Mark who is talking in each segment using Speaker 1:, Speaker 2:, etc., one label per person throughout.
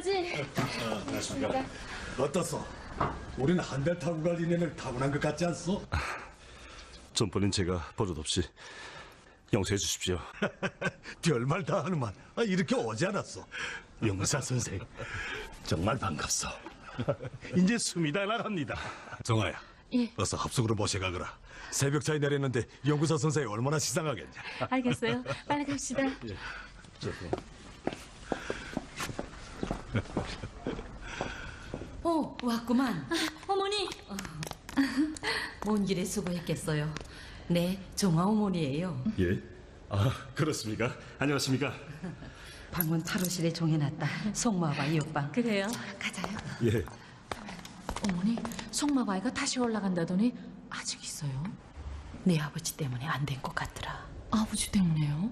Speaker 1: 아버지.
Speaker 2: 안녕하십니까. 어떻소? 우리는 한 달 타고 갈 인연을 타고난 것 같지 않소?
Speaker 3: 전번엔 제가 버릇없이 용서해 주십시오.
Speaker 2: 별말 다 하는만 이렇게 오지 않았소.
Speaker 3: 용사 선생, 정말 반갑소. 이제 숨이 다 나갑니다.
Speaker 2: 정아야,
Speaker 1: 예.
Speaker 2: 어서 합숙으로 모셔가거라. 새벽 차이 내렸는데 연구사 선생이 얼마나 시상하겠냐.
Speaker 1: 알겠어요. 빨리 갑시다.
Speaker 4: 왔구만.
Speaker 1: 어머니.
Speaker 4: 먼 길에 수고했겠어요. 네, 종아 어머니예요.
Speaker 3: 예? 아, 그렇습니까? 안녕하십니까?
Speaker 4: 방문 차로실에 정해놨다. 송마와 이웃방.
Speaker 1: 그래요. 가자요.
Speaker 3: 예.
Speaker 1: 어머니, 송마바이가 다시 올라간다더니 아직 있어요?
Speaker 4: 네 아버지 때문에 안 된 것 같더라.
Speaker 1: 아버지 때문에요?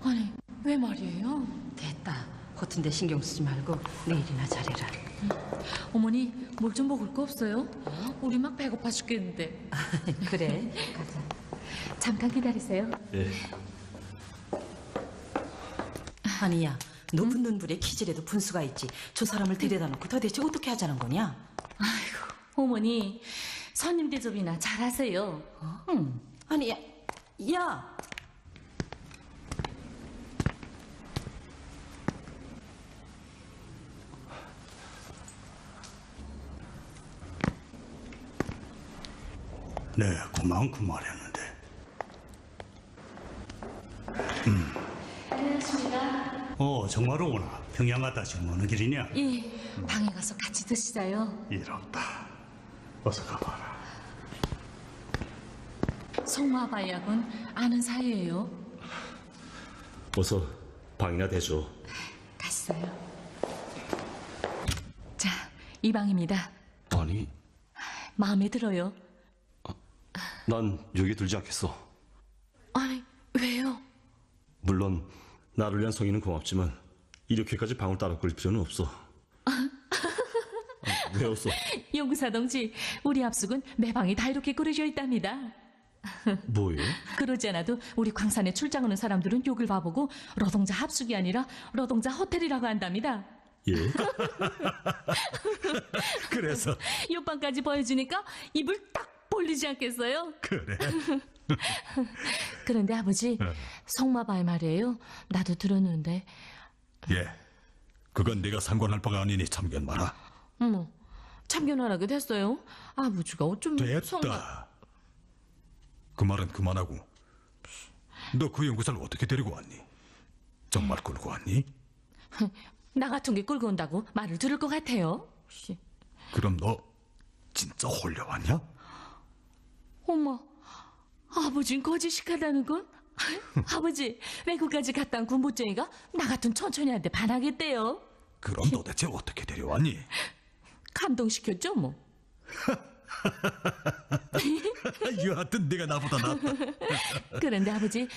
Speaker 1: 아니, 왜 말이에요?
Speaker 4: 됐다. 허튼 데 신경 쓰지 말고 내일이나 잘해라.
Speaker 1: 어머니, 뭘 좀 먹을 거 없어요? 우리 막 배고파 죽겠는데.
Speaker 4: 그래, 가자.
Speaker 1: 잠깐 기다리세요.
Speaker 3: 예.
Speaker 4: 아니야, 높은 눈불에 키질에도 분수가 있지. 저 사람을 데려다 놓고 도대체 어떻게 하자는 거냐?
Speaker 1: 아이고, 어머니, 손님 대접이나 잘하세요.
Speaker 4: 아니, 야!
Speaker 2: 네, 그만큼 말했는데.
Speaker 1: 안녕하십니까.
Speaker 5: 정말로구나. 평양 갔다 지금 어느 길이냐?
Speaker 1: 예, 방에 가서 같이 드시자요.
Speaker 5: 이렇다. 어서 가봐라.
Speaker 1: 송마바이하고는 아는 사이예요.
Speaker 3: 어서 방이나 대줘.
Speaker 1: 갔어요. 자, 이 방입니다.
Speaker 3: 아니,
Speaker 1: 마음에 들어요?
Speaker 3: 난 여기 들지 않겠어.
Speaker 1: 아니, 왜요?
Speaker 3: 물론 나를 위한 성의는 고맙지만 이렇게까지 방을 따로 끌 필요는 없어. 왜 없어?
Speaker 1: 용사 동지, 우리 합숙은 매 방이 다 이렇게 꾸려져 있답니다.
Speaker 3: 뭐예요?
Speaker 1: 그러지 않아도 우리 광산에 출장 오는 사람들은 욕을 봐보고 노동자 합숙이 아니라 노동자 호텔이라고 한답니다.
Speaker 3: 예?
Speaker 2: 그래서
Speaker 1: 옆방까지 보여주니까 입을 딱 벌리지 않겠어요?
Speaker 2: 그래.
Speaker 1: 그런데 아버지, 성마바이 말이에요. 나도 들었는데.
Speaker 2: 예, 그건 네가 상관할 바가 아니니 참견 마라.
Speaker 1: 어머, 참견하라게 됐어요? 아버지가 어쩜
Speaker 2: 됐다. 그 말은 그만하고. 너 그 연구사를 어떻게 데리고 왔니? 정말 끌고 왔니?
Speaker 1: 나 같은 게 끌고 온다고 말을 들을 것 같아요.
Speaker 2: 그럼 너 진짜 홀려왔냐?
Speaker 1: 어머, 아버진 거짓식하다는 건? 아버지, 외국까지 갔다 온 군부쟁이가 나 같은 천천히한테 반하겠대요.
Speaker 2: 그럼 도대체 어떻게 데려왔니?
Speaker 1: 감동시켰죠, 뭐.
Speaker 2: 여하튼 네가 나보다 낫다.
Speaker 1: 그런데 아버지,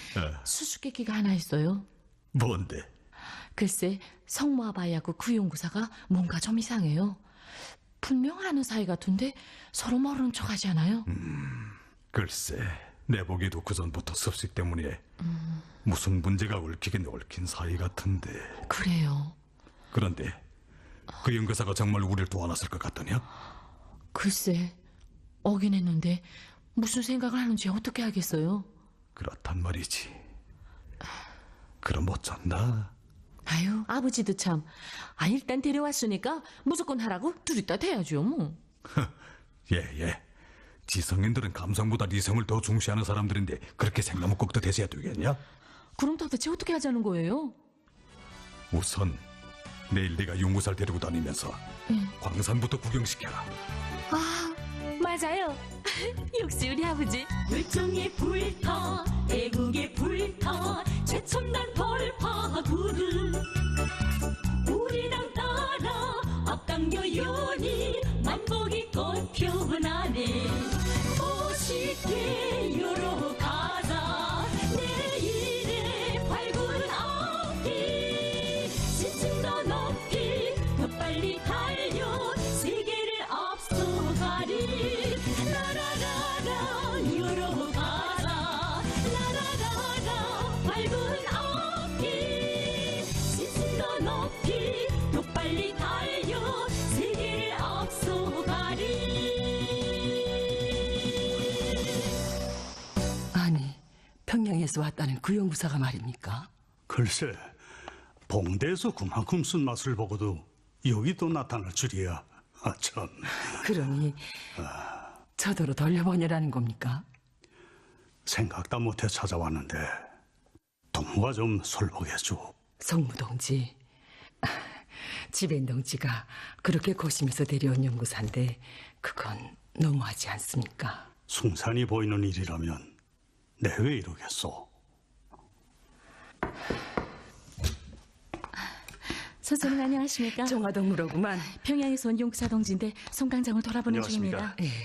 Speaker 1: 수수께끼가 하나 있어요.
Speaker 2: 뭔데?
Speaker 1: 글쎄, 성모아바이하고 그 연구사가 뭔가 좀 이상해요. 분명 아는 사이 같은데 서로 모르는 척 하지 않아요?
Speaker 2: 글쎄, 내 보기에도 그 전부터 습식 때문에 무슨 문제가 얽히긴 얽힌 사이 같은데.
Speaker 1: 그래요.
Speaker 2: 그런데 그 연구사가 정말 우리를 도와놨을 것 같더냐?
Speaker 1: 글쎄, 오긴 했는데 무슨 생각을 하는지 어떻게 알겠어요?
Speaker 2: 그렇단 말이지. 그럼 어쩐다?
Speaker 1: 아유, 아버지도 참. 일단 데려왔으니까 무조건 하라고 들이다 대야죠, 뭐.
Speaker 2: 예. 지성인들은 감성보다理성을 더 중시하는 사람들인데 그렇게 생나무 꼭도 대세야 되겠냐?
Speaker 1: 그럼 도대체 어떻게 하자는 거예요?
Speaker 2: 우선 내일 내가 연구사를 데리고 다니면서 광산부터 구경시켜라.
Speaker 1: 맞아요. 역시 우리 아버지.
Speaker 6: 열정이 불타 애국이 불타 최첨단 돌파구를 우리랑 따라 앞당겨 연이 만복이 꽃 피어나네. 멋있게 열어가자 내일의 밝은 앞길. 지층 더 높이 더 빨리 달려 세계를 앞서가리. 라라라라 열어가자 라라라라 밝은 앞길. 지층 더 높이 더 빨리
Speaker 4: 평양에서 왔다는 그 용부사가 말입니까?
Speaker 5: 글쎄, 봉대에서 그만큼 쓴 맛을 보고도 여기 또 나타날 줄이야. 아, 참.
Speaker 4: 그러니 저더러 돌려보내라는 겁니까?
Speaker 5: 생각도 못해 찾아왔는데 동무가 좀 설복해줘.
Speaker 4: 성무동지, 지배동지가 그렇게 고심해서 데려온 연구사인데 그건 너무하지 않습니까?
Speaker 5: 숭산이 보이는 일이라면 내 왜 이러겠소?
Speaker 1: 선생님 안녕하십니까?
Speaker 4: 정화동무로구만.
Speaker 1: 평양에서 온 용사 동지인데 송강장을 돌아보는
Speaker 5: 안녕하십니까?
Speaker 1: 중입니다.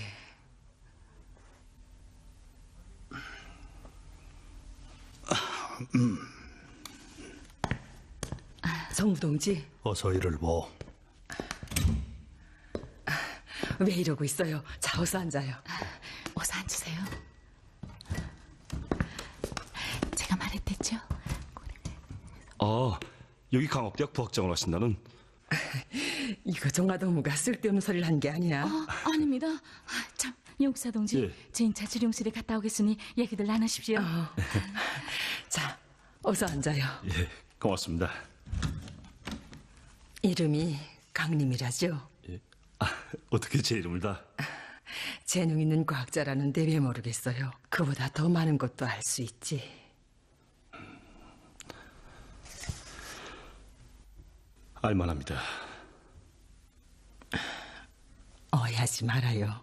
Speaker 4: 성무동지,
Speaker 5: 어서 이를 보.
Speaker 4: 왜 이러고 있어요? 자, 어서 앉아요.
Speaker 1: 어서 앉으세요. 제가 말했댔죠?
Speaker 7: 여기 강업대학 부학장을 하신다는.
Speaker 4: 이거 정화동무가 쓸데없는 소리를 한 게 아니야.
Speaker 1: 아닙니다. 참, 용사 동지,
Speaker 7: 예.
Speaker 1: 제 인차 지룡실에 갔다 오겠으니 얘기들 나누십시오.
Speaker 4: 자, 어서 앉아요.
Speaker 7: 예, 고맙습니다.
Speaker 4: 이름이 강림이라죠?
Speaker 7: 예. 어떻게 제 이름을 다?
Speaker 4: 재능 있는 과학자라는데 왜 모르겠어요. 그보다 더 많은 것도 알 수 있지.
Speaker 7: 알만합니다.
Speaker 4: 오해하지 말아요.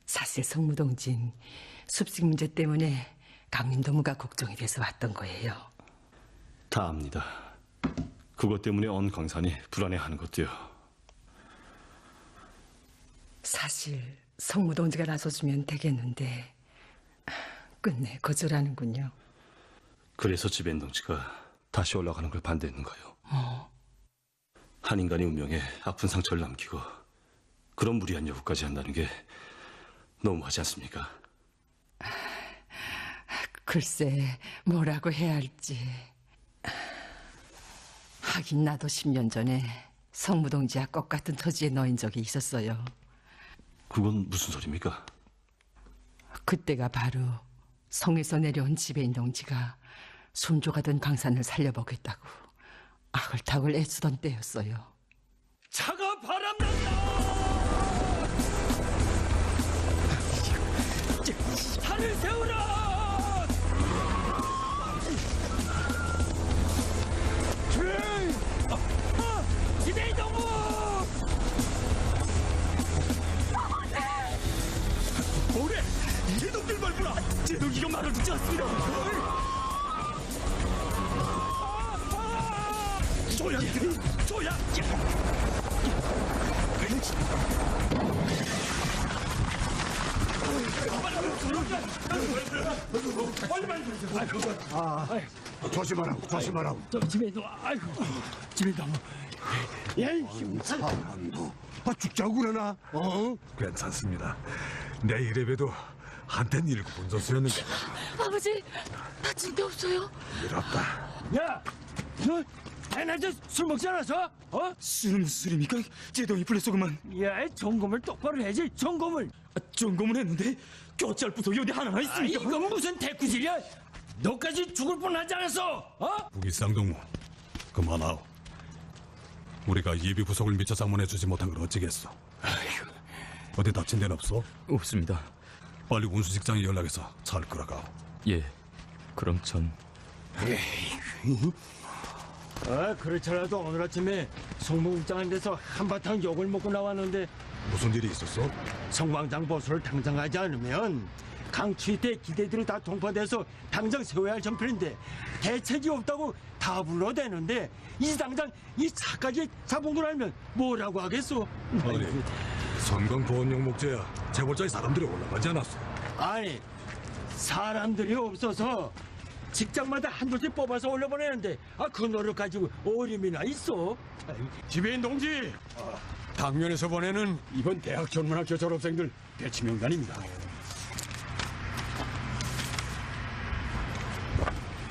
Speaker 4: 사실 성무동진 습식 문제 때문에 강림동무가 걱정이 돼서 왔던 거예요.
Speaker 7: 다 압니다. 그것 때문에 온 광산이 불안해하는 것도요.
Speaker 4: 사실 성무동지가 나서주면 되겠는데 끝내 거절하는군요.
Speaker 7: 그래서 지벤동지가 다시 올라가는 걸 반대했는가요? 한 인간의 운명에 아픈 상처를 남기고 그런 무리한 요구까지 한다는 게 너무하지 않습니까?
Speaker 4: 글쎄 뭐라고 해야 할지. 하긴 나도 10년 전에 성무동지와 똑같은 처지에 놓인 적이 있었어요.
Speaker 7: 그건 무슨 소리입니까?
Speaker 4: 그때가 바로 성에서 내려온 지배인 동지가 순조가던 강산을 살려보겠다고 아글타글 애쓰던 때였어요.
Speaker 3: 차가 바람난다. 판을 세우라. 지배인 동무. 뭐래? 제동들 말구나. 제동이가 말을 듣지 않습니다. 조약들이 조약.
Speaker 8: 조심하라고, 조심하라고.
Speaker 3: 지배도 아이고 지배도 야이
Speaker 8: 사만도. 죽자고 그러나?
Speaker 2: 괜찮습니다. 내 이래봬도 한땐 일곱 운전수였는데
Speaker 1: 아버지, 다친 데 없어요?
Speaker 2: 이렇다.
Speaker 3: 야, 너 대낮에 술 먹지 않았어? 술은 무슨 술입니까? 제동이 불렀어구만. 야, 점검을 똑바로 해야지. 점검을. 점검을 했는데 껴짤 부속이 어디 하나 있습니까? 이건 무슨 대꾸질이야? 너까지 죽을 뻔하지 않았어?
Speaker 2: 부기쌍동무 그만하오. 우리가 예비 부속을 미처 장문해주지 못한 걸 어찌겠어. 어디 다친 데는 없어?
Speaker 9: 없습니다.
Speaker 2: 빨리 운수직장에 연락해서 차를 끌어가오.
Speaker 9: 예. 그럼 전
Speaker 3: 그렇더라도 오늘 아침에 성무국장한 데서 한바탕 욕을 먹고 나왔는데
Speaker 2: 무슨 일이 있었어?
Speaker 3: 성광장 보수를 당장 하지 않으면 강추위 때 기대들이 다 동파돼서 당장 세워야 할 정편인데 대책이 없다고 다 불러대는데 이 당장 이 차까지 잡은 걸 알면 뭐라고 하겠소?
Speaker 2: 아니 선강 보원용 목재야 재벌자의 사람들이 올라가지 않았어?
Speaker 3: 아니 사람들이 없어서 직장마다 한둘씩 뽑아서 올려보내는데 그 노력 가지고 어림이나 있어?
Speaker 8: 지배인 동지, 당면에서 보내는 이번 대학 전문학교 졸업생들 배치 명단입니다.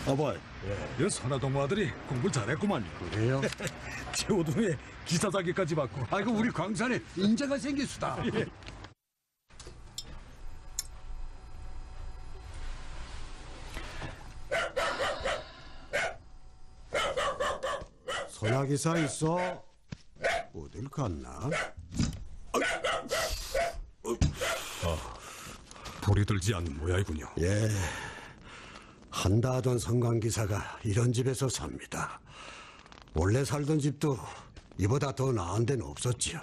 Speaker 2: 아바이, 이 선화동무 아들이 공부 잘했구만.
Speaker 8: 그래요?
Speaker 2: 최호동의 기사자기까지 받고.
Speaker 8: 아이고 우리 광산에 인재가 생겼수다.
Speaker 10: 소나기사 있어? 어딜 갔나?
Speaker 2: 불이 들지 않는 모양이군요.
Speaker 10: 예, 한다 하던 성관기사가 이런 집에서 삽니다. 원래 살던 집도 이보다 더 나은 데는 없었지요.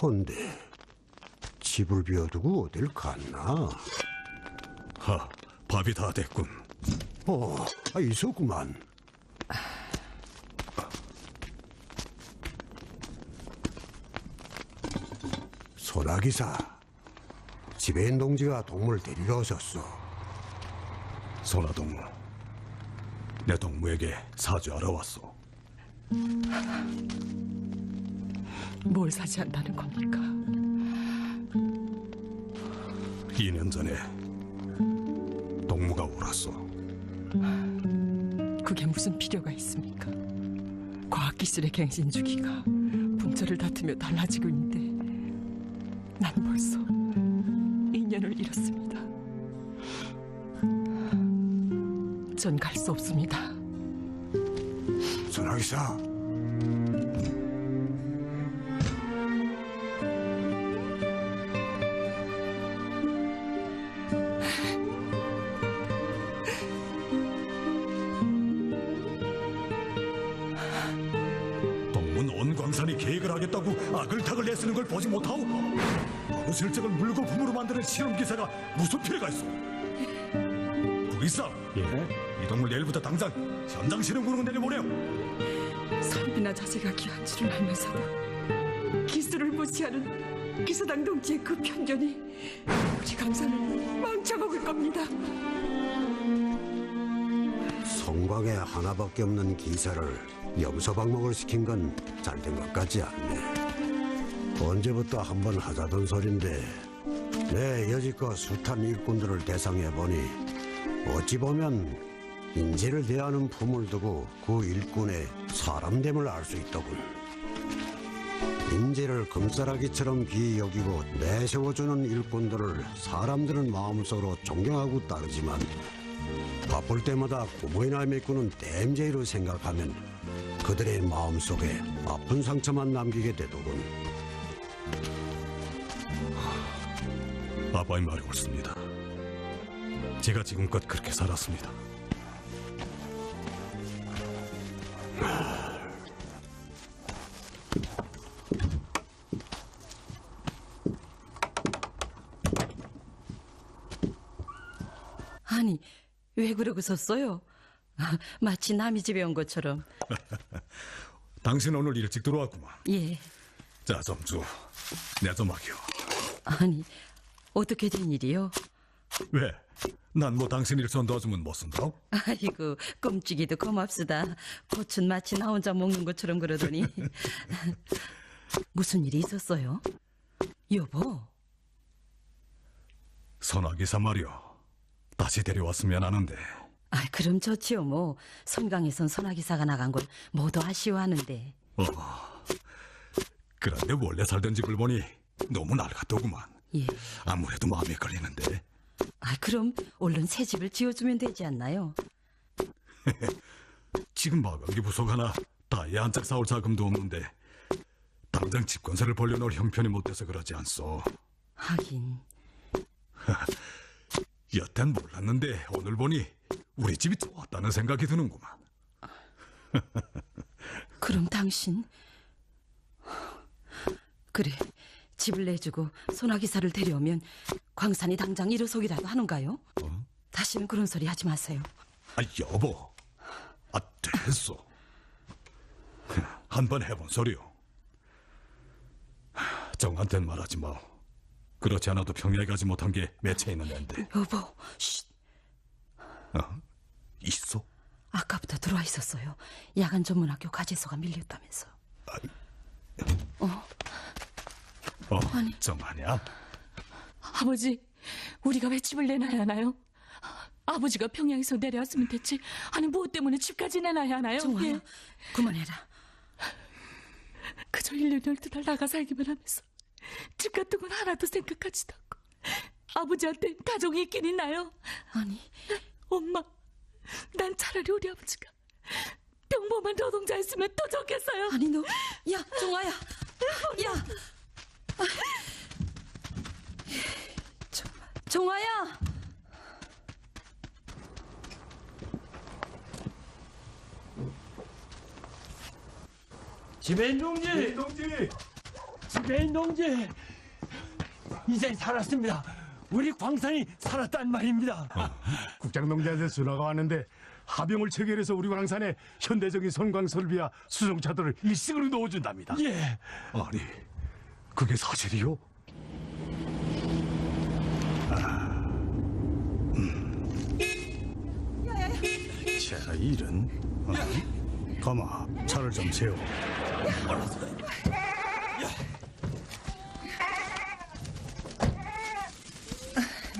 Speaker 10: 헌데 집을 비워두고 어딜 갔나?
Speaker 2: 밥이 다 됐군.
Speaker 10: 있었구만. 소나기사, 집에 있는 동지가 동물 데리러 오셨어.
Speaker 2: 소나동무, 내 동무에게 사죄하러 왔소.
Speaker 1: 뭘 사죄한다는 겁니까?
Speaker 2: 2년 전에 동무가 울었소.
Speaker 1: 그게 무슨 필요가 있습니까? 과학기술의 갱신주기가 풍처를 다투며 달라지고 있는데 난 벌써 2년을 잃었습니다. 전 갈 수 없습니다.
Speaker 10: 소나기사,
Speaker 2: 동문 온 광산이 계획을 하겠다고 아글타글 내쓰는 걸 보지 못하오? 바로 실적을 물거품으로 만드는 실험 기사가 무슨 필요가 있어? 부기사, 이 동물 내일부터 당장 현장 실험으로 내려보내요.
Speaker 1: 선비나 자제가 귀한 줄은 알면서도 기술을 무시하는 기사당 동지의 그 편견이 우리 강산을 망쳐먹을 겁니다.
Speaker 10: 성곽에 하나밖에 없는 기사를 염소방목을 시킨 건 잘된 것 같지 않네. 언제부터 한번 하자던 소린데 내 여지껏 숱한 일꾼들을 대상해보니 어찌 보면 인재를 대하는 품을 두고 그 일꾼의 사람됨을 알 수 있더군. 인재를 금싸라기처럼 귀히 여기고 내세워주는 일꾼들을 사람들은 마음속으로 존경하고 따르지만 바쁠 때마다 고모이나 메꾸는 땜제이로 생각하면 그들의 마음속에 아픈 상처만 남기게 되더군.
Speaker 2: 아빠의 말이 옳습니다. 제가 지금껏 그렇게 살았습니다.
Speaker 4: 아니, 왜 그러고 섰어요? 마치 남이 집에 온 것처럼.
Speaker 2: 당신 오늘 일찍 들어왔구만.
Speaker 4: 예.
Speaker 2: 자, 좀 줘. 내 좀 맡겨.
Speaker 4: 아니, 어떻게 된 일이요?
Speaker 2: 왜? 난 뭐 당신 일손 도와주면 못 쓴다고?
Speaker 4: 아이고, 끔찍이도 고맙수다. 고춘 마치 나 혼자 먹는 것처럼 그러더니. 무슨 일이 있었어요? 여보.
Speaker 2: 소나기사 말이요. 다시 데려왔으면 하는데.
Speaker 4: 아, 그럼 좋지요 뭐. 선강에선 소나기사가 나간 걸 모두 아쉬워하는데.
Speaker 2: 그런데 원래 살던 집을 보니 너무 낡았더구만.
Speaker 4: 예.
Speaker 2: 아무래도 마음에 걸리는데.
Speaker 4: 아, 그럼 얼른 새 집을 지어주면 되지 않나요?
Speaker 2: 지금 마감기 부속 하나 다이에 한 짝 사올 자금도 없는데 당장 집 건설을 벌려놓을 형편이 못 돼서 그러지 않소.
Speaker 4: 하긴.
Speaker 2: 여튼 몰랐는데 오늘 보니 우리 집이 좋았다는 생각이 드는구만.
Speaker 4: 그럼 당신? 그래, 집을 내주고 소나기사를 데려오면 광산이 당장 일어서기라도 하는가요? 다시는 그런 소리 하지 마세요.
Speaker 2: 여보. 됐어. 한번 해본 소리요. 정한테는 말하지 마. 그렇지 않아도 평야에 가지 못한 게 매체 있는 앤데.
Speaker 4: 여보, 쉿.
Speaker 2: 있어?
Speaker 4: 아까부터 들어와 있었어요. 야간 전문학교 과제서가 밀렸다면서. 아니.
Speaker 2: 정하냐?
Speaker 1: 아버지, 우리가 왜 집을 내놔야 하나요? 아버지가 평양에서 내려왔으면 됐지. 아니, 무엇 때문에 집까지 내놔야 하나요?
Speaker 4: 정화야, 그만해라.
Speaker 1: 그저 1년 12달 나가 살기만 하면서 집 같은 건 하나도 생각하지도 않고 아버지한테 가족이 있긴 있나요?
Speaker 4: 아니,
Speaker 1: 엄마, 난 차라리 우리 아버지가 평범한 노동자였으면 더 좋겠어요.
Speaker 4: 아니 너, 야 종아야, 야, 종아야.
Speaker 3: 지배인 동지! 지배인 동지! 이제 살았습니다. 우리 광산이 살았단 말입니다.
Speaker 8: 국장농장에서 전화가 왔는데 합병을 체결해서 우리 광산에 현대적인 선광 설비와 수송차들을 일식으로 넣어준답니다.
Speaker 3: 예.
Speaker 8: 아니, 그게 사실이요?
Speaker 5: 자, 이런. 가마, 차를 좀 세워.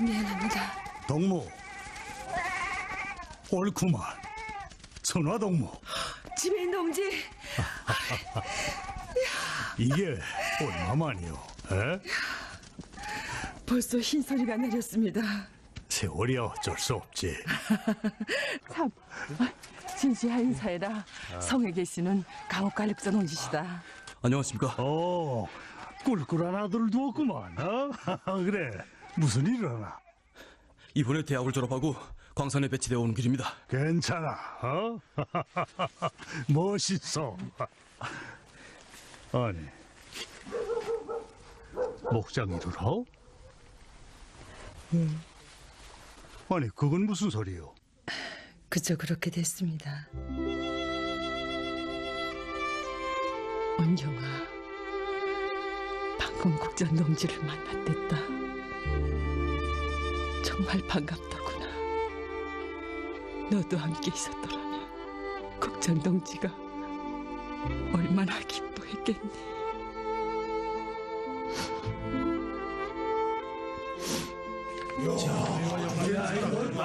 Speaker 4: 미안합니다.
Speaker 5: 동무. 옳구만. 선화 동무.
Speaker 4: 지배인 동지.
Speaker 5: 이게 얼마만이요? 에?
Speaker 4: 벌써 흰소리가 내렸습니다.
Speaker 5: 세월이야 어쩔 수 없지.
Speaker 4: 참 진시한 인사해라. 성에 계시는 강옥갈릭서 농지시다.
Speaker 9: 안녕하십니까?
Speaker 5: 꿀꿀한 아들을 두었구만. 그래, 무슨 일 하나?
Speaker 9: 이번에 대학을 졸업하고 광산에 배치되어 오는 길입니다.
Speaker 5: 괜찮아. 멋있어. 아니, 목장 일을 하오? 아니, 그건 무슨 소리요?
Speaker 4: 그저 그렇게 됐습니다. 원정아, 방금 국장 동지를 만났댔다. 정말 반갑다구나. 너도 함께 있었더라면 국장 동지가 얼마나 기뻐했겠니.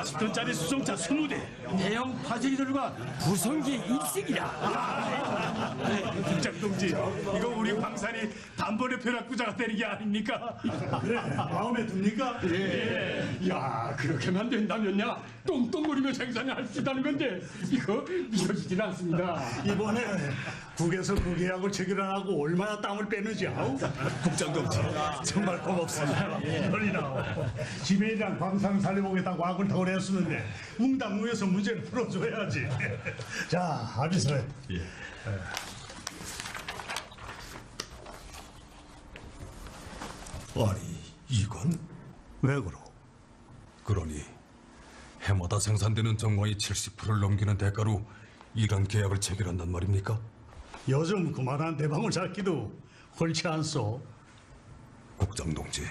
Speaker 5: 10톤짜리 수송차 20대.
Speaker 3: 대형 파쇄기들과 구성기 일식이야.
Speaker 5: 국장 동지, 이거 우리 광산이 단번에 벼락부자가 되는 게 아닙니까? 그래, 마음에 듭니까?
Speaker 8: 야, 그렇게만 된다면야 똥똥거리며 생산을 할 수 있다는 건데 이거 믿어지질 않습니다.
Speaker 5: 이번에 국에서 그 계약을 체결 안 하고 얼마나 땀을 빼는지 아우? 국장 동지, 정말 고맙습니다. 그러니나 지배인이랑 광산을 살려보겠다고 악을 덜했었는데 웅당무에서 문제를 풀어줘야지. 자, 아비서해.
Speaker 2: 아니, 이건?
Speaker 5: 왜 그러?
Speaker 2: 그러니 해마다 생산되는 정광이 70%를 넘기는 대가로 이런 계약을 체결한단 말입니까?
Speaker 5: 요즘 그만한 대방을 잡기도 옳지 않소.
Speaker 2: 국장 동지,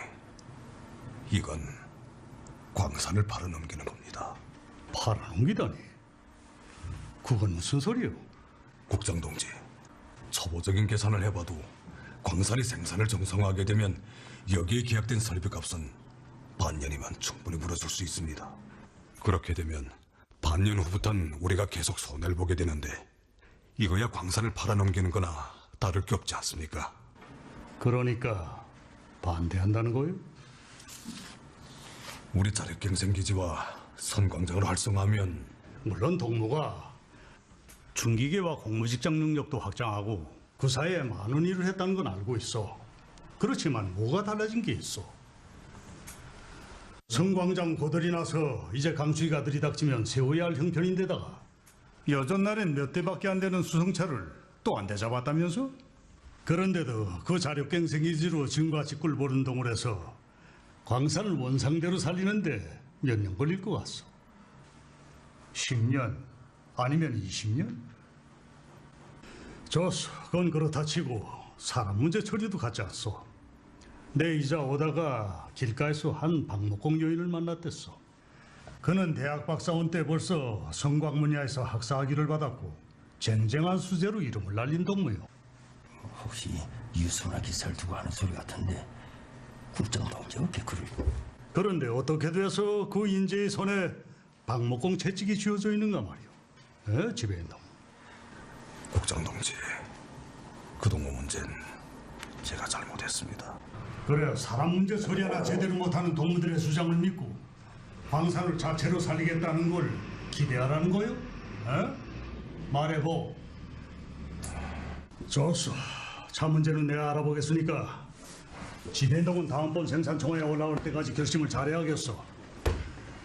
Speaker 2: 이건 광산을 팔아넘기는 겁니다.
Speaker 5: 팔아넘기다니? 그건 무슨 소리요?
Speaker 2: 국장 동지, 초보적인 계산을 해봐도 광산이 생산을 정상화하게 되면 여기에 계약된 설비값은 반년이면 충분히 물어줄 수 있습니다. 그렇게 되면 반년 후부터는 우리가 계속 손해를 보게 되는데 이거야 광산을 팔아넘기는 거나 다를 게 없지 않습니까?
Speaker 5: 그러니까 반대한다는 거요?
Speaker 2: 우리 자력갱생 기지와 선광장을 활성화하면
Speaker 5: 물론 동무가 중기계와 공무직장 능력도 확장하고 그 사이에 많은 일을 했다는 건 알고 있어. 그렇지만 뭐가 달라진 게 있어? 선광장 고들이 나서 이제 강수위가 들이닥치면 세워야 할 형편인데다가 여전날엔 몇 대밖에 안 되는 수송차를 또 안 대 잡았다면서? 그런데도 그 자력갱생 기지로 증과 직구를 보는 동을 해서 광산을 원상대로 살리는데 몇 년 걸릴 것 같소? 10년? 아니면 20년? 좋소. 그건 그렇다 치고 사람 문제 처리도 같지 않소. 내 이자 오다가 길가에서 한 박목공 여인을 만났댔어. 그는 대학 박사원 때 벌써 성광 분야에서 학사학위를 받았고 쟁쟁한 수재로 이름을 날린 동무요.
Speaker 11: 혹시 유순화 기사를 두고 하는 소리 같은데 국장 동지 어떻게 그를...
Speaker 5: 그런데 어떻게 돼서 그 인재의 손에 박목공 채찍이 쥐어져 있는가 말이오. 지배인 놈.
Speaker 2: 국장 동지, 그 동무 문제는 제가 잘못했습니다.
Speaker 5: 그래, 사람 문제 처리 하나 제대로 못하는 동무들의 주장을 믿고 광산을 자체로 살리겠다는 걸 기대하라는 거요? 말해보. 좋소. 차 문제는 내가 알아보겠으니까 지배동은 다음번 생산청에 올라올 때까지 결심을 잘해야겠어.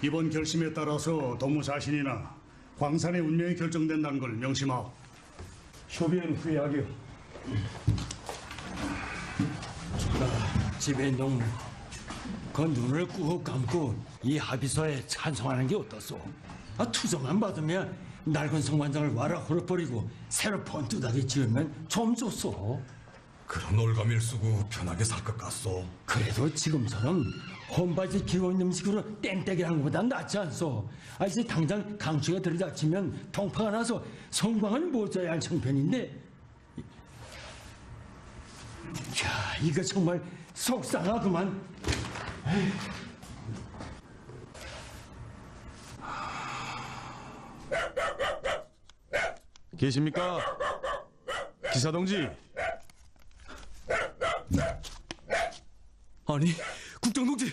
Speaker 5: 이번 결심에 따라서 동무 자신이나 광산의 운명이 결정된다는 걸 명심하오.
Speaker 3: 협의는 후회하게요.
Speaker 11: 지배동, 그 눈을 꾹 감고 이 합의서에 찬성하는 게 어떻소? 투정만 받으면 낡은 성관장을 와라 헐어버리고 새로 번뚜다게 지으면 좀 좋소.
Speaker 2: 그런 올가미를 쓰고 편하게 살 것 같소.
Speaker 11: 그래도 지금처럼 혼바지 기운 음식으로 땡땡이라는 것보단 낫지 않소? 이제 당장 강추가 들이닥치면 통파가 나서 성광은 못 져야 할 형편인데. 야, 이거 정말 속상하구만.
Speaker 9: 계십니까? 기사 동지. 아니, 국장 동지.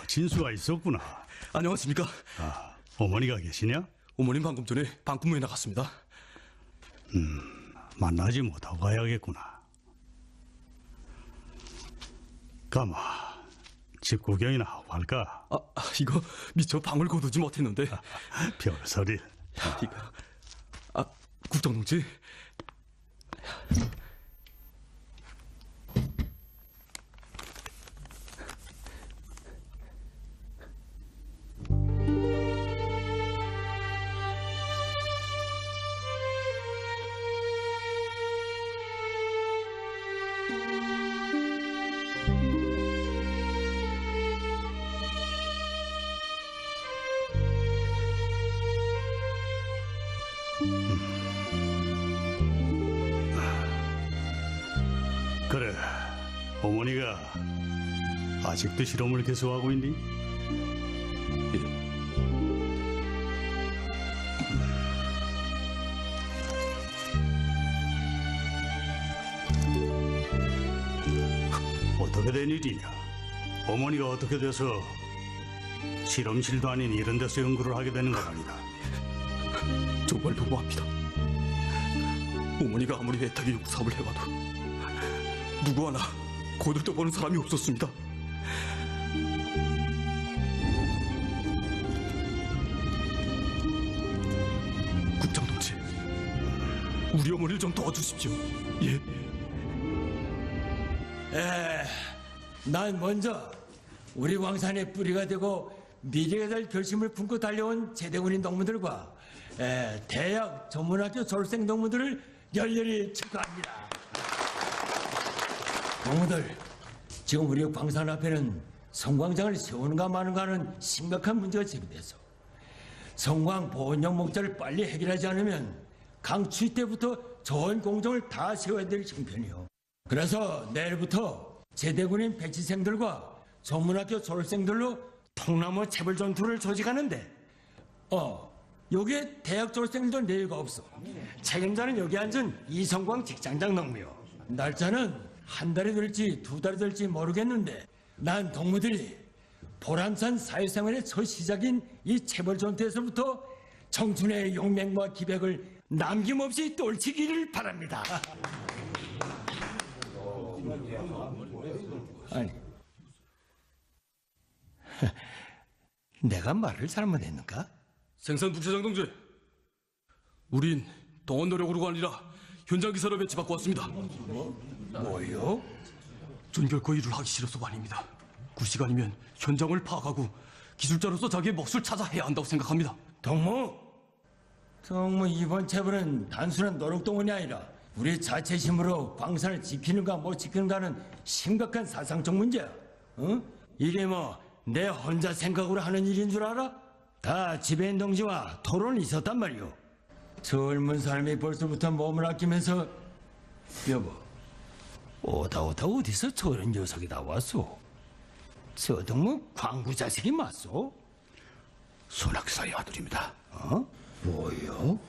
Speaker 5: 진수가 있었구나.
Speaker 9: 안녕하십니까?
Speaker 5: 어머니가 계시냐?
Speaker 9: 어머님 방금 전에 방문에 나갔습니다.
Speaker 5: 만나지 못하고 가야겠구나. 가마, 집 구경이나 하고 갈까?
Speaker 9: 이거 미처 방을 거두지 못했는데.
Speaker 5: 별소리.
Speaker 9: 국장 동지.
Speaker 5: 그래, 어머니가 아직도 실험을 계속하고 있니? 어떻게 된 일이냐? 어머니가 어떻게 돼서 실험실도 아닌 이런 데서 연구를 하게 되는 건 아니다.
Speaker 9: 정말 너무합니다. 어머니가 아무리 애타게 연구 사업을 해봐도 누구 하나 거들떠보는 사람이 없었습니다. 국장 동지, 우리 어머니를 좀 도와주십시오. 예?
Speaker 11: 난 먼저 우리 광산의 뿌리가 되고 미래가 될 결심을 품고 달려온 제대군인 동무들과 대학 전문학교 졸업생 동무들을 열렬히 축하합니다. 동무들, 지금 우리 광산 앞에는 성광장을 세우는가 마는가 하는 심각한 문제가 제기돼서 성광 보온용 목자를 빨리 해결하지 않으면 강추위 때부터 좋은 공정을 다 세워야 될 형편이요. 그래서 내일부터 제대군인 배치생들과 전문학교 졸업생들로 통나무 체벌 전투를 조직하는데 여기에 대학 졸업생들도 내유가 없어. 책임자는 여기 앉은 이성광 직장장 동무요. 날짜는 한 달이 될지 두 달이 될지 모르겠는데 난 동무들이 보람찬 사회생활의 첫 시작인 이 체벌 전투에서부터 청춘의 용맹과 기백을 남김없이 떨치기를 바랍니다. 아니, 내가 말을 잘못했는가?
Speaker 9: 생산부차장 동지, 우린 동원 노력으로가 아니라 현장 기사로 배치받고 왔습니다.
Speaker 11: 뭐요?
Speaker 9: 전 결코 일을 하기 싫어서가 아닙니다. 9시간이면 현장을 파악하고 기술자로서 자기의 몫을 찾아 해야 한다고 생각합니다.
Speaker 11: 동무 이번 체벌은 단순한 노력동원이 아니라 우리 자체심으로 광산을 지키는가 못 지키는가는 심각한 사상적 문제야. 이게 내 혼자 생각으로 하는 일인 줄 알아? 다 지배인 동지와 토론이 있었단 말이오. 젊은 사람이 벌써부터 몸을 아끼면서 여보, 오다 어디서 저런 녀석이 나왔소? 저 동무 광구 자식이 맞소?
Speaker 5: 손학사의 아들입니다.
Speaker 11: 뭐요?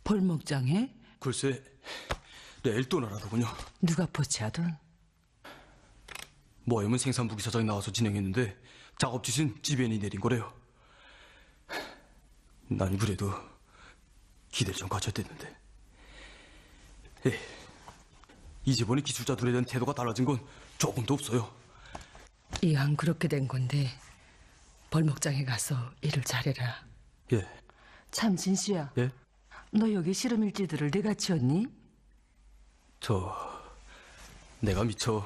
Speaker 4: 볼목장에
Speaker 9: 글쎄, 내일 떠나라더군요.
Speaker 4: 누가 포치하던?
Speaker 9: 모임은 생산부기사장이 나와서 진행했는데 작업 지시는 지배인이 내린 거래요. 난 그래도 기대를 좀 가졌댔는데. 이제 보니 기술자들에 대한 태도가 달라진 건 조금도 없어요.
Speaker 4: 이왕 그렇게 된 건데 벌목장에 가서 일을 잘해라.
Speaker 9: 예.
Speaker 4: 참 진수야.
Speaker 9: 예?
Speaker 4: 너 여기 실험일지들을 내가 치웠니?
Speaker 9: 내가 미처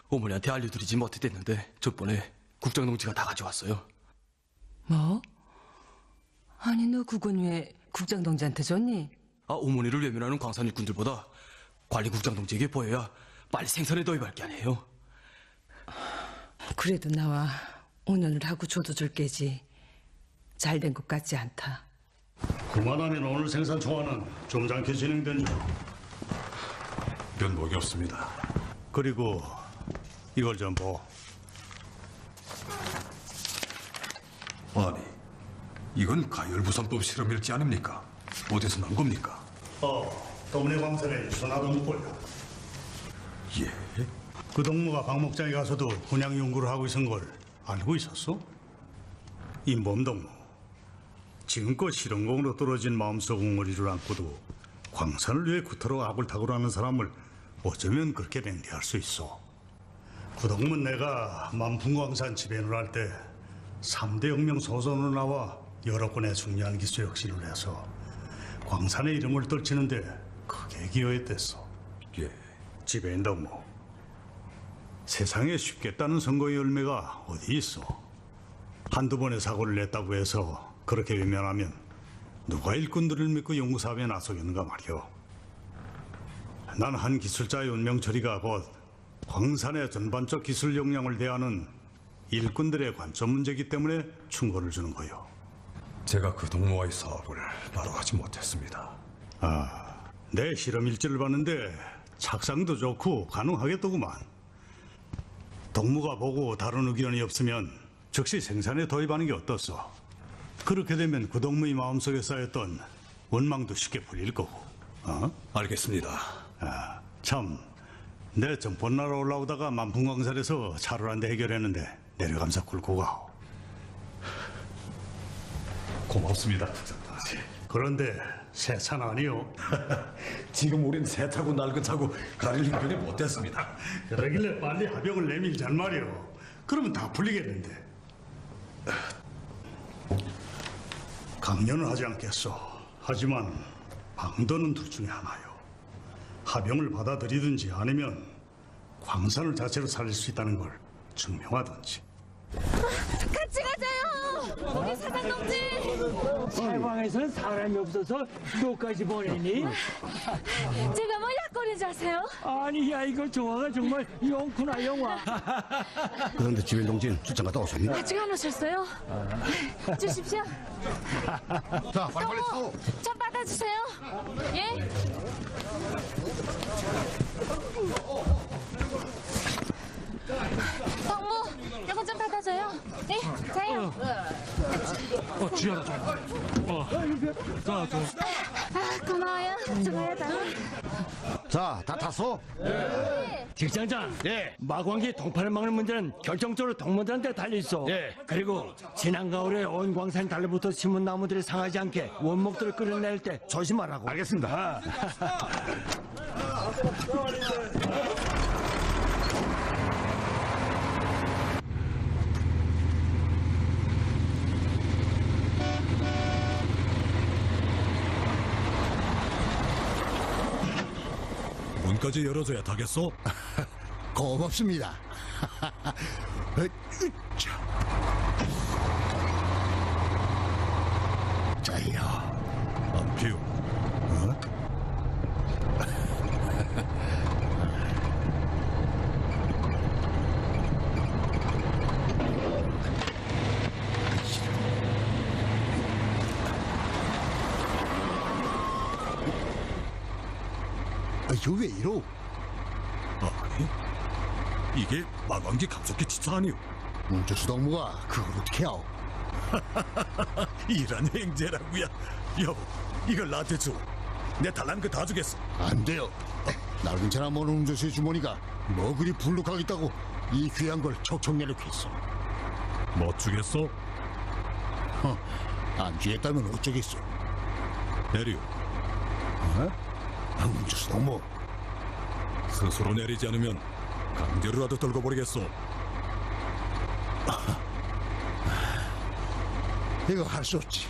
Speaker 9: 어머니한테 알려드리지 못했댔는데 저번에 국장동지가 다 가져왔어요.
Speaker 4: 뭐? 아니 너 그건 왜 국장동지한테 줬니?
Speaker 9: 어머니를 외면하는 광산 일꾼들보다 관리 국장동지에게 보여야 빨리 생산에 도입할 게 아니에요.
Speaker 4: 그래도 나와 온연을 하고 줘도 줄 게지. 잘 된 것 같지 않다.
Speaker 5: 그만하면 오늘 생산 초안은 좀 짧게 진행된 줄.
Speaker 2: 변목이 없습니다.
Speaker 5: 그리고 이걸 좀 보.
Speaker 2: 아니, 이건 가열부산법 실험일지 아닙니까? 어디서 난 겁니까?
Speaker 5: 동네 광산의 순화동물이야.
Speaker 2: 예?
Speaker 5: 그 동무가 박목장에 가서도 분양 연구를 하고 있은 걸 알고 있었어? 임범 동무, 지금껏 실험공으로 떨어진 마음속 웅어리를 안고도 광산을 위해 구토록 악을 탁월하는 사람을 어쩌면 그렇게 맹대할 수 있어. 그 동무는 내가 만풍광산 지배를 할 때 3대 혁명 소선으로 나와 여러 건의 중요한 기술 혁신을 해서 광산의 이름을 떨치는데 크게 기여했댔어.
Speaker 2: 예.
Speaker 5: 지배인 동무, 세상에 쉽게 따는 선거의 열매가 어디 있어? 한두 번의 사고를 냈다고 해서 그렇게 외면하면 누가 일꾼들을 믿고 연구사업에 나서겠는가 말이오. 난 한 기술자의 운명 처리가 곧 광산의 전반적 기술 역량을 대하는 일꾼들의 관점 문제이기 때문에 충고를 주는 거요.
Speaker 2: 제가 그 동무와의 사업을 바로 하지 못했습니다.
Speaker 5: 내 실험 일지를 봤는데 착상도 좋고 가능하겠더구만. 동무가 보고 다른 의견이 없으면 즉시 생산에 도입하는 게 어떻소? 그렇게 되면 그 동무의 마음속에 쌓였던 원망도 쉽게 풀릴 거고.
Speaker 2: 알겠습니다.
Speaker 5: 참, 내 정본나라 올라오다가 만풍광산에서 차를 한 대 해결했는데 내려가면서 굴고 가오.
Speaker 2: 고맙습니다.
Speaker 5: 그런데 새 차는 아니오.
Speaker 2: 지금 우린 새 타고 낡은 차고 가릴 형편이 못 됐습니다.
Speaker 5: 그러길래 빨리 합병을 내밀잔 말이오. 그러면 다 풀리겠는데. 강연은 하지 않겠소. 하지만 방도는 둘 중에 하나요. 합병을 받아들이든지 아니면 광산을 자체로 살릴 수 있다는 걸 증명하든지.
Speaker 6: 같이 가자요. 우리 사장 동지.
Speaker 11: 사방에서는 사람이 없어서 너까지 보내니?
Speaker 6: 제가 뭐 약혼인 줄 아세요?
Speaker 11: 아니 야 이거 정화가 정말 영구나 영화.
Speaker 10: 그런데 지변 동지는 출장 갔다 오셨니?
Speaker 6: 아직 안 오셨어요? 주십시오.
Speaker 10: 자, 빨리빨리
Speaker 6: 동무, 좀 받아주세요. 예? 동무, 이거 좀 받아줘요. 네, 자요.
Speaker 3: 주연아,
Speaker 6: 고마워요. 수고하다.
Speaker 10: 자, 다 탔어?
Speaker 11: 직장장, 마광기 동파를 막는 문제는 결정적으로 동무들한테 달려있어. 그리고 지난 가을에 온 광산이 달려붙어 심은 나무들이 상하지 않게 원목들을 끌어낼 때 조심하라고.
Speaker 10: 알겠습니다.
Speaker 2: 문까지 열어줘야 타겠어?
Speaker 10: 고맙습니다. 자야,
Speaker 2: 안피우.
Speaker 10: 이거 왜 이러?
Speaker 2: 아니, 이게 마광기 감속기 지차 아니오?
Speaker 10: 운주수 동무가 그걸 어떻게 하오?
Speaker 2: 이런 행제라고야. 여보, 이걸 나한테 줘. 내 달란 거 다 주겠어.
Speaker 10: 안 돼요. 낡은 차나 모는 운주수의 주머니가 뭐 그리 불룩하겠다고 이 귀한 걸 촉촉 내놓고 있어.
Speaker 2: 못 주겠어?
Speaker 10: 안 주겠다면 어쩌겠어?
Speaker 2: 내려.
Speaker 8: 황문주 동무.
Speaker 2: 스스로 내리지 않으면 강제로라도 떨고 버리겠소.
Speaker 8: 이거 할 수 없지.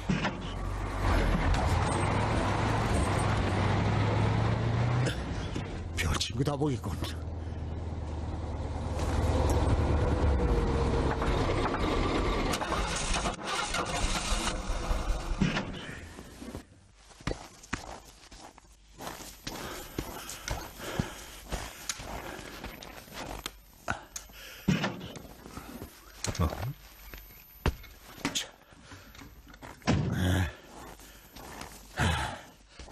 Speaker 8: 별 친구 다 보겠군.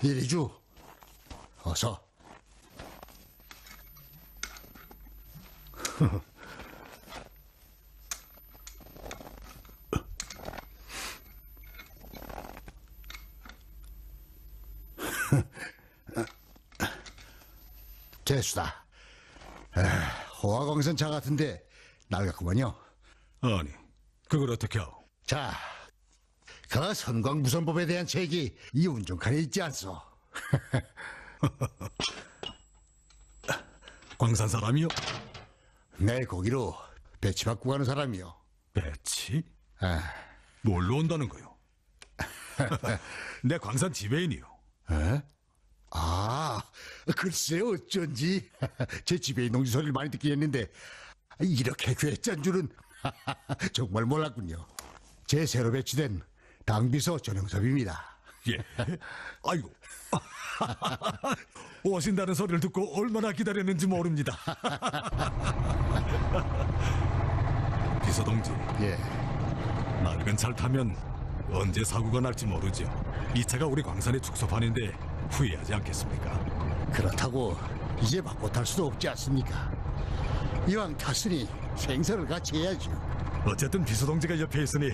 Speaker 8: 이리 주. 어서. 재수다. 호화광선차 같은데 낡았구만요.
Speaker 2: 아니, 그걸 어떻게 하오?
Speaker 8: 자, 그 선광무선법에 대한 책이 이 운종칸에 있지 않소?
Speaker 2: 광산 사람이요?
Speaker 8: 내 거기로 배치 받고 가는 사람이요.
Speaker 2: 배치?
Speaker 8: 아,
Speaker 2: 뭘로 온다는 거요? 내 광산 지배인이요.
Speaker 8: 에? 아, 글쎄 어쩐지 제 지배인 농지 소리를 많이 듣긴 했는데 이렇게 괴짠 줄은 정말 몰랐군요. 제 새로 배치된 당비서 전영섭입니다.
Speaker 2: 예. 아이고. 오신다는 소리를 듣고 얼마나 기다렸는지 모릅니다. 비서동지.
Speaker 8: 예.
Speaker 2: 낡은 차를 타면 언제 사고가 날지 모르죠. 이 차가 우리 광산의 축소판인데 후회하지 않겠습니까?
Speaker 8: 그렇다고 이제 바꿔 탈 수도 없지 않습니까? 이왕 탔으니 생사를 같이 해야죠.
Speaker 2: 어쨌든 비서동지가 옆에 있으니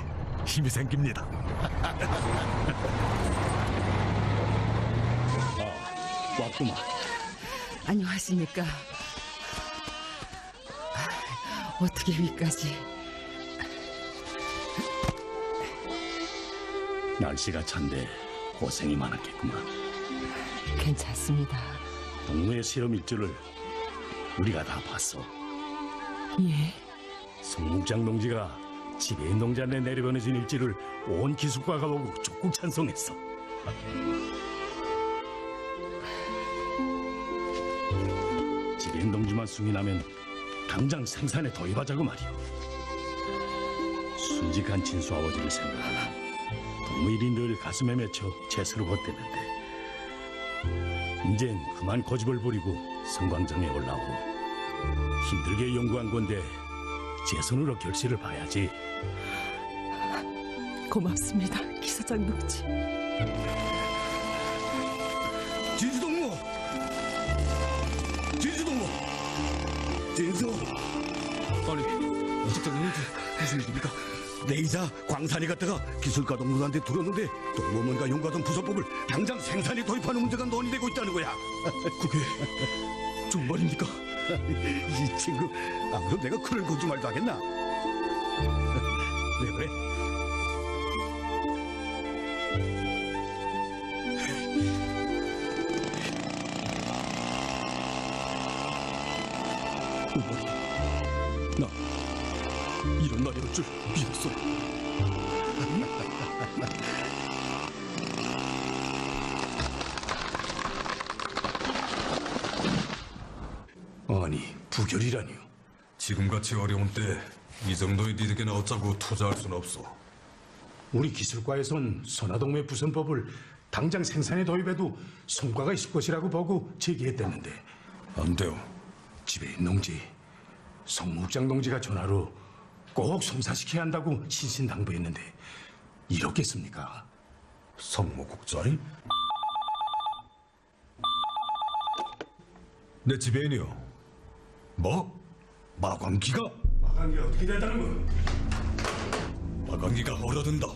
Speaker 2: 힘이 생깁니다.
Speaker 7: 왔구만.
Speaker 4: 안녕하십니까. 어떻게 위까지.
Speaker 7: 날씨가 찬데 고생이 많았겠구만.
Speaker 4: 괜찮습니다.
Speaker 7: 동무의 실험 일지를 우리가 다 봤어.
Speaker 4: 예.
Speaker 7: 성묵장 농지가 지배인 농장에 내려보내진 일지를 온 기숙과가 보고 적극 찬성했어. 지배인 농지만 승인하면 당장 생산에 도입하자고 말이오. 순직한 진수 아버지를 생각하나 동무일이 늘 가슴에 맺혀 재수를 벗댔는데 이젠 그만 고집을 부리고 성광장에 올라오고 힘들게 연구한 건데 제 손으로 결실을 봐야지.
Speaker 4: 고맙습니다, 기사장 동지.
Speaker 2: 진수동무! 진수동무! 진수!
Speaker 3: 아니, 직장님 무슨 일입니까?
Speaker 2: 내 이자 광산에 갔다가 기술가 동문한테 들었는데 동무문과 용가동 부서법을 당장 생산에 도입하는 문제가 논의되고 있다는 거야.
Speaker 3: 그게 정말입니까?
Speaker 2: 이 친구, 안 그럼 내가 그런 거짓말도 하겠나? 왜 그래?
Speaker 3: 어머니, 나 이런 날이 올 줄 믿었어.
Speaker 2: 아니, 부결이라니요? 지금같이 어려운 때 이 정도의 이득에나 어쩌고 투자할 수는 없어.
Speaker 8: 우리 기술과에선 선화동매 부선법을 당장 생산에 도입해도 성과가 있을 것이라고 보고 제기했다는데
Speaker 2: 안 돼요.
Speaker 8: 지배인 농지, 성묵장 농지가 전화로 꼭 성사시켜야 한다고 신신당부했는데 이렇겠습니까?
Speaker 2: 성모국자이? 내 지배인이요. 뭐? 마광기가?
Speaker 8: 마광기가 어떻게 된다는 거야?
Speaker 2: 마광기가 얼어든다.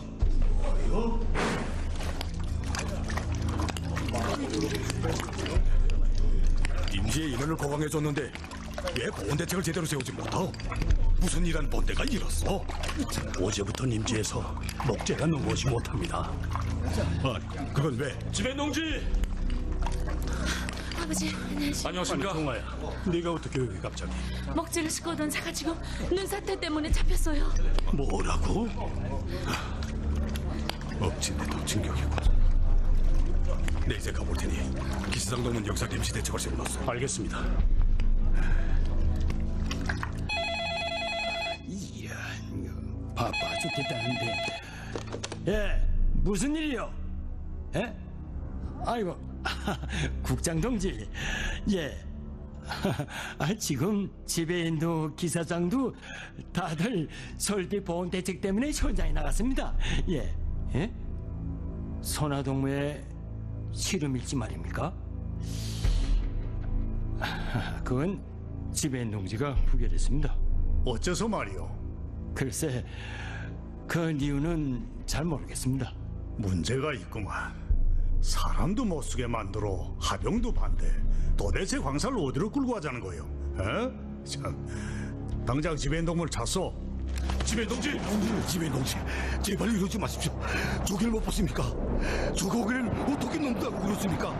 Speaker 2: 임시의 인원을 고강해줬는데 왜 보훈 대책을 제대로 세우지 못하오? 무슨 일한 본대가 일었어?
Speaker 3: 어제부터 님지에서 목재가 넘어오지 못합니다.
Speaker 2: 아니, 그건 왜?
Speaker 3: 지배농지!
Speaker 6: 아버지, 안녕하세요.
Speaker 3: 안녕하십니까? 동아야, 네가 어떻게 여기 갑자기?
Speaker 6: 먹지를 싣고던 차가 지금 눈사태 때문에 잡혔어요.
Speaker 3: 뭐라고?
Speaker 2: 엎친데도 충격이군. 네, 이제 가볼 테니 기시상동문 역사 임시 대책을 세워놨어.
Speaker 3: 알겠습니다.
Speaker 11: 이야, 바빠 죽겠다는데. 예, 무슨 일이요? 예? 아이고, 국장 동지. 예. 지금 지배인도 기사장도 다들 설비 보온 대책 때문에 현장에 나갔습니다. 예. 예? 선화동무의 실험일지 말입니까? 그건 지배인 동지가 부결했습니다.
Speaker 5: 어째서 말이오?
Speaker 11: 글쎄, 그 이유는 잘 모르겠습니다.
Speaker 5: 문제가 있구만. 사람도 못 쓰게 만들어 하병도 반대. 도대체 광산을 어디로 끌고 가자는 거요? 에? 참, 당장 지배인동물 찾소.
Speaker 3: 지배농지!
Speaker 8: 지배농지, 제발 이러지 마십시오. 저길 못 봤습니까? 저 거기는 어떻게 넘다고 그렇습니까?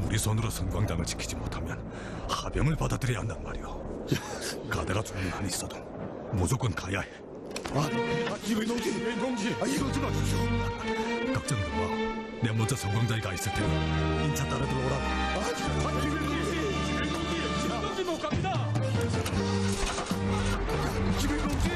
Speaker 2: 우리 손으로 선광장을 지키지 못하면 하병을 받아들여야 한단 말이오. 가다가 죽는 한이 있어도 무조건 가야 해.
Speaker 8: 지배농지, 이러지 마십시오.
Speaker 2: 걱정 마. 내 먼저 선광장에 가 있을 테니 인차 따라 들어오라고.
Speaker 3: 지배농지 못 갑니다!
Speaker 8: 지배농지!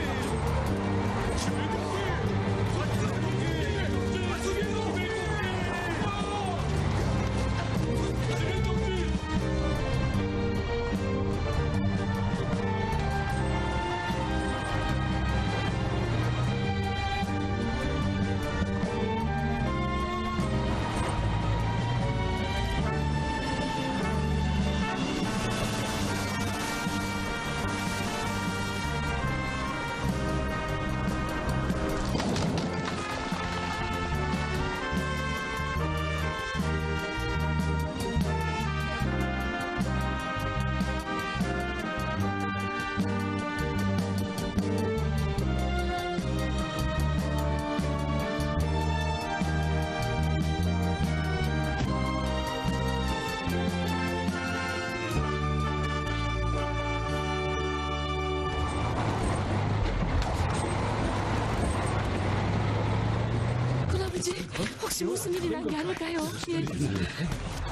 Speaker 6: 큰아버지, 혹시 무슨 일이 난 게 아닐까요? 예.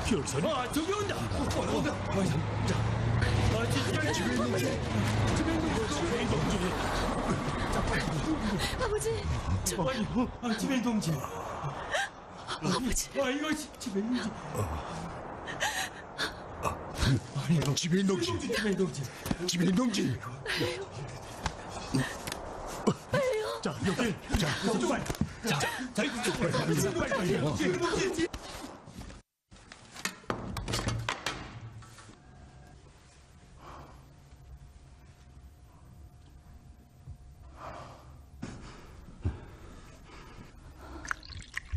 Speaker 3: 결선. 저기 온다!
Speaker 6: 아버지,
Speaker 11: 지배인 동지.
Speaker 6: 아버지.
Speaker 11: 이거 지배인 동지.
Speaker 8: 지배농지, 지배농지.
Speaker 3: 자, 여기.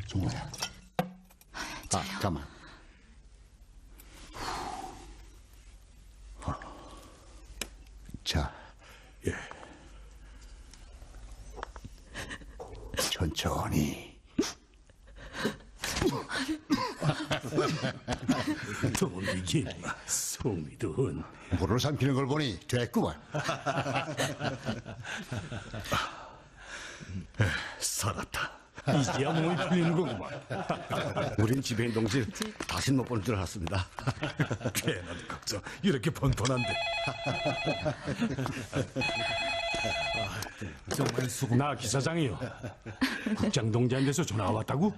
Speaker 8: 종호야. 가만. 자,
Speaker 2: 예.
Speaker 8: 천천히.
Speaker 3: 도미긴, 송미돈.
Speaker 8: 물을 삼키는 걸 보니 됐구만.
Speaker 2: 살았다.
Speaker 3: 이제야 몸이 풀리는 거구만.
Speaker 10: 우린 지배인 동지 다시 못 볼 줄 알았습니다.
Speaker 2: 괜한 걱정. 이렇게 뻔뻔한데.
Speaker 3: 정말 수고. 나 기사장이요. 국장 동지한테서 전화가 왔다고?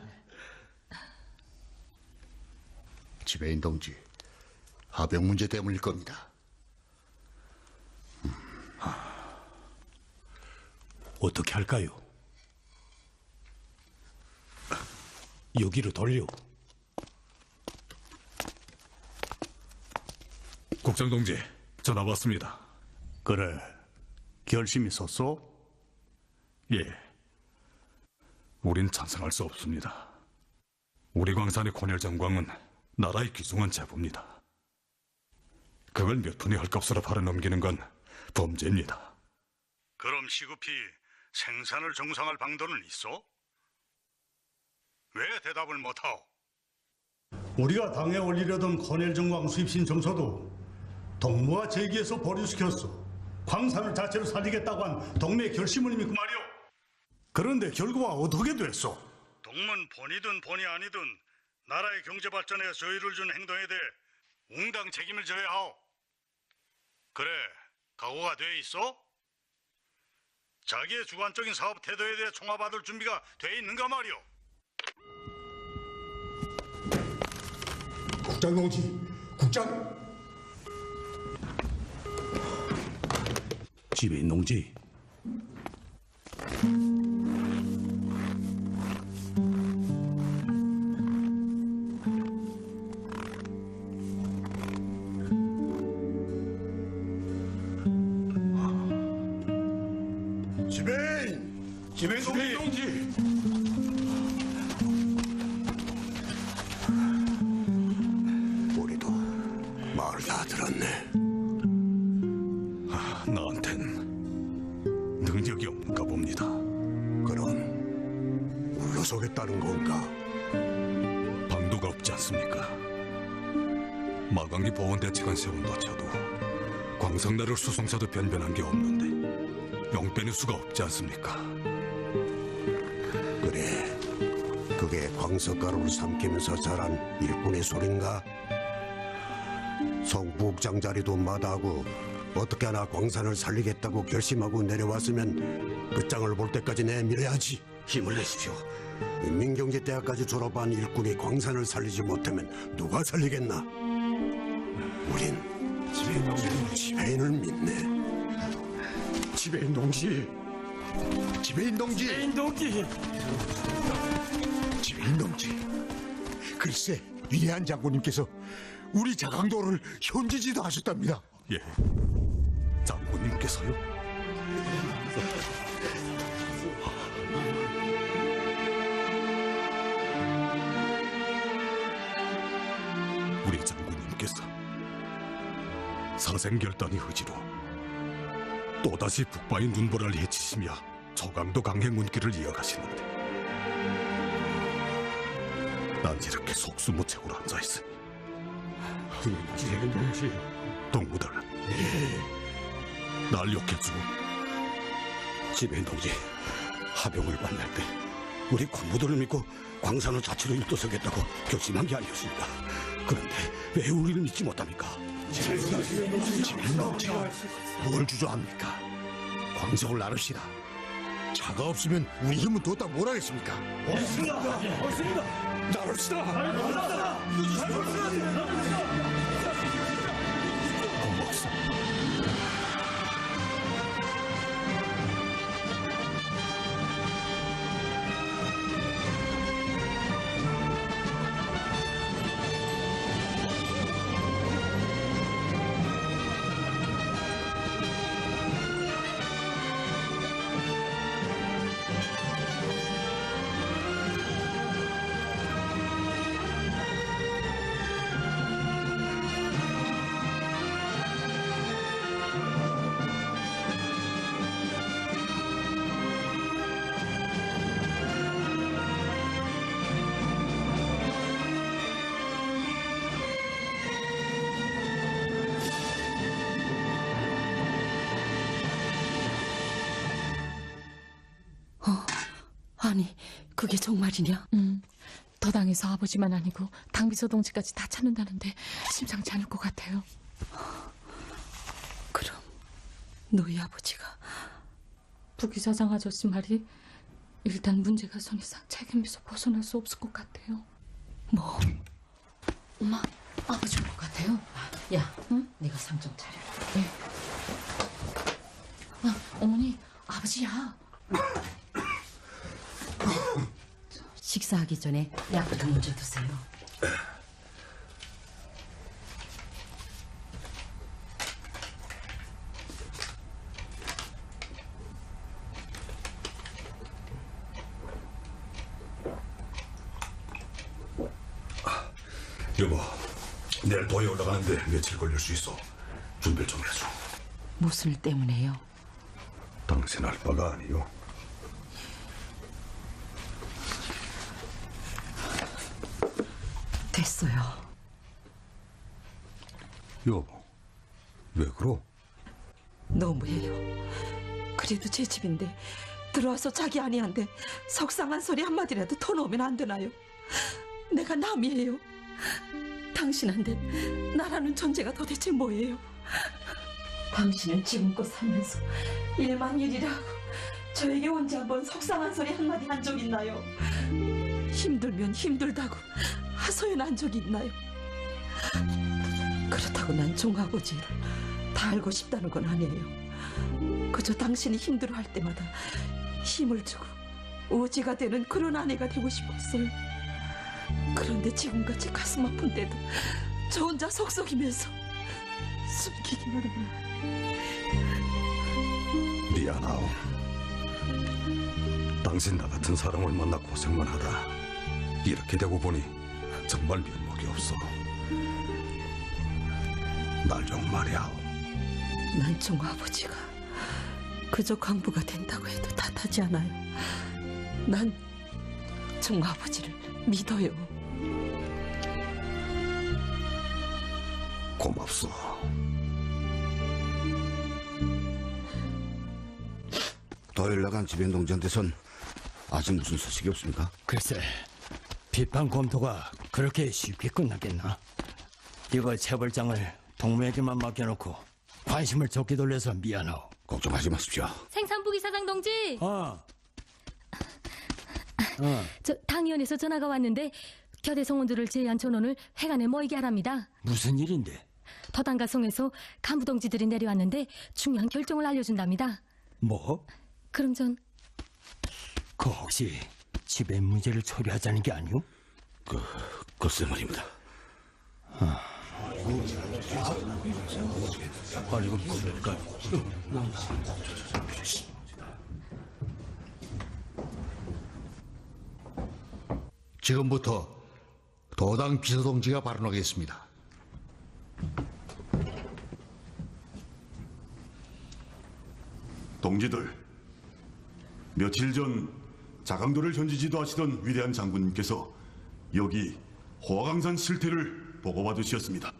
Speaker 8: 지배인 동지, 하병 문제 때문일 겁니다.
Speaker 3: 어떻게 할까요? 여기로 돌려.
Speaker 2: 국장 동지, 전화 왔습니다.
Speaker 5: 그래, 결심이 섰소?
Speaker 2: 예. 우린 찬성할 수 없습니다. 우리 광산의 권열 정광은 나라의 귀중한 제보입니다. 그걸 몇 푼의 헐값으로 팔아넘기는 건
Speaker 7: 범죄입니다.
Speaker 5: 그럼 시급히 생산을 정상할 방도는 있어? 왜 대답을 못하오? 우리가 당에 올리려던 코넬 정광 수입 신청서도 동무가 제기해서 보류시켰어. 광산을 자체로 살리겠다고 한 동맹의 결심을 믿고 말이오. 그런데 결과가 어떻게 됐어? 동문 본이든 본이 아니든 나라의 경제 발전에 저희를 준 행동에 대해 응당 책임을 져야 하오. 그래, 각오가 돼 있어? 자기의 주관적인 사업 태도에 대해 총합받을 준비가 돼 있는가 말이오.
Speaker 8: 국장 동지, 국장.
Speaker 2: 지배인 동지,
Speaker 8: 지배인 동지.
Speaker 10: 우리도 말 다 들었네.
Speaker 2: 나한텐 능력이 없는가 봅니다.
Speaker 10: 그럼 물러서겠다는 건가?
Speaker 2: 방도가 없지 않습니까? 마강기 보원 대책은 세운다 쳐도 광석나를 수송사도 변변한 게 없는데 영 빼는 수가 없지 않습니까?
Speaker 10: 그래, 그게 광석가루를 삼키면서 자란 일꾼의 소린가? 송부국장 자리도 마다하고 어떻게 하나 광산을 살리겠다고 결심하고 내려왔으면 끝장을 볼 때까지 내밀어야지.
Speaker 8: 힘을 내십시오.
Speaker 10: 민경제대학까지 졸업한 일꾼이 광산을 살리지 못하면 누가 살리겠나? 우린 지배인을 믿네.
Speaker 8: 지배인 동지. 지배인 동지.
Speaker 3: 지배인 동지.
Speaker 8: 지배인 동지. 글쎄, 위대한 장군님께서 우리 자강도를 현지지도 하셨답니다.
Speaker 2: 예, 장군님께서요? 우리 장군님께서 사생결단의 의지로 또다시 북바의 눈보라를 해치시며 저강도 강행 문길을 이어가시는데 난 이렇게 속수무책으로 앉아있으니 동무들 날 욕해주고
Speaker 8: 지배인 동지, 하병을 만날 때 우리 군부들을 믿고 광산을 자치로 일도서겠다고 결심한 게 아니었습니까? 그런데 왜 우리를 믿지 못합니까? 지배인 동지, 뭘 주저합니까? 광석을 나누시다. 차가 없으면 우리 힘은 뒀다 뭘 하겠습니까? 없습니다. 나눕시다.
Speaker 2: 고맙습니다.
Speaker 4: 아니, 그게 정말이냐?
Speaker 1: 더당에서 아버지만 아니고 당비서 동지까지 다 찾는다는데 심상치 않을 것 같아요.
Speaker 4: 그럼 너희 아버지가
Speaker 1: 부기사장 아저씨 말이 일단 문제가 선 이상 책임에서 벗어날 수 없을 것 같아요.
Speaker 4: 뭐?
Speaker 1: 엄마, 아버지 올 것 같아요.
Speaker 4: 야, 응? 네가 상 좀 차려.
Speaker 1: 네. 아, 어머니, 아버지야.
Speaker 4: 식사하기 전에 약부터 먼저 드세요.
Speaker 2: 여보, 내일 도에 올라가는데 며칠 걸릴 수 있어. 준비를 좀 해줘.
Speaker 4: 무슨 일 때문에요?
Speaker 2: 당신 알 바가 아니요.
Speaker 4: 됐어요.
Speaker 2: 여보, 왜 그러?
Speaker 4: 너무해요. 그래도 제 집인데 들어와서 자기 아니한테 속상한 소리 한마디라도 터놓으면 안 되나요? 내가 남이에요. 당신한테 나라는 존재가 도대체 뭐예요? 당신은 지금껏 살면서 일만 일이라 하고 저에게 언제 한번 속상한 소리 한마디 한 적 있나요? 힘들면 힘들다고 하소연한 적이 있나요? 그렇다고 난 종아버지를 다 알고 싶다는 건 아니에요. 그저 당신이 힘들어할 때마다 힘을 주고 의지가 되는 그런 아내가 되고 싶었어요. 그런데 지금같이 가슴 아픈 때도 저 혼자 속썩이면서 숨기기만 해요.
Speaker 2: 미안하오. 당신 나 같은 사람을 만나 고생만 하다 이렇게 되고 보니 정말 면목이 없어. 날 좀 말이야오.
Speaker 4: 난 종아버지가 그저 광부가 된다고 해도 탓하지 않아요. 난 종아버지를 믿어요.
Speaker 2: 고맙소.
Speaker 12: 더 연락한 지배동지한테선 아직 무슨 소식이 없습니까?
Speaker 11: 글쎄, 비판 검토가 그렇게 쉽게 끝나겠나? 이거 체벌장을 동무에게만 맡겨놓고 관심을 적게 돌려서 미안하오.
Speaker 12: 걱정하지 마십시오.
Speaker 6: 생산부 이사장 동지.
Speaker 13: 저 당위원에서 전화가 왔는데 겨대 성원들을 제외한 전원을 회관에 모이게 하랍니다.
Speaker 11: 무슨 일인데?
Speaker 13: 더단가성에서 간부 동지들이 내려왔는데 중요한 결정을 알려준답니다.
Speaker 11: 뭐?
Speaker 13: 그럼 전
Speaker 11: 그 혹시 지배 문제를 처리하자는 게 아니오?
Speaker 12: 글쎄 말입니다.
Speaker 7: 아니 이건 뭘까?
Speaker 8: 지금부터 도당 비서동지가 발언하겠습니다.
Speaker 14: 동지들, 며칠 전 자강도를 현지 지도하시던 위대한 장군님께서 여기 호화강산 실태를 보고받으셨습니다.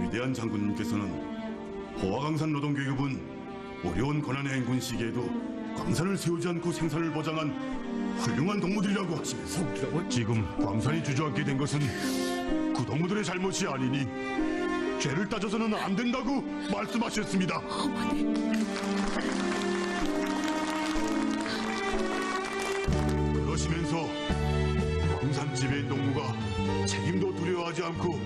Speaker 14: 위대한 장군님께서는 호화강산 노동교육은 어려운 고난의 행군 시기에도 광산을 세우지 않고 생산을 보장한 훌륭한 동무들이라고 하시면서 지금 광산이 주저앉게 된 것은 그 동무들의 잘못이 아니니 죄를 따져서는 안 된다고 말씀하셨습니다. 그러시면서 광산 지배인 동무가 책임도 두려워하지 않고